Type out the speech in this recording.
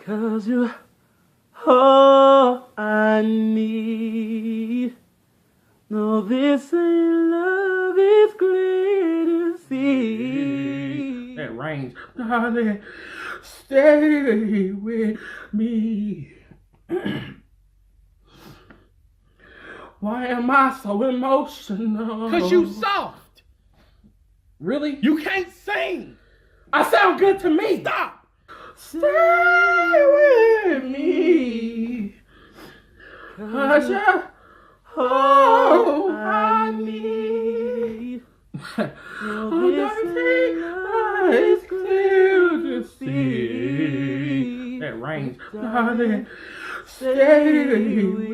'Cause you're all I need. No, this ain't love, it's clear to see. That range, darling, stay with me. Why am I so emotional? 'Cause you soft. Really? You can't sing. I sound good to me. Stop. Stay with me. 'Cause you're all I need. Oh, this is clear to see. That range, darling, stay with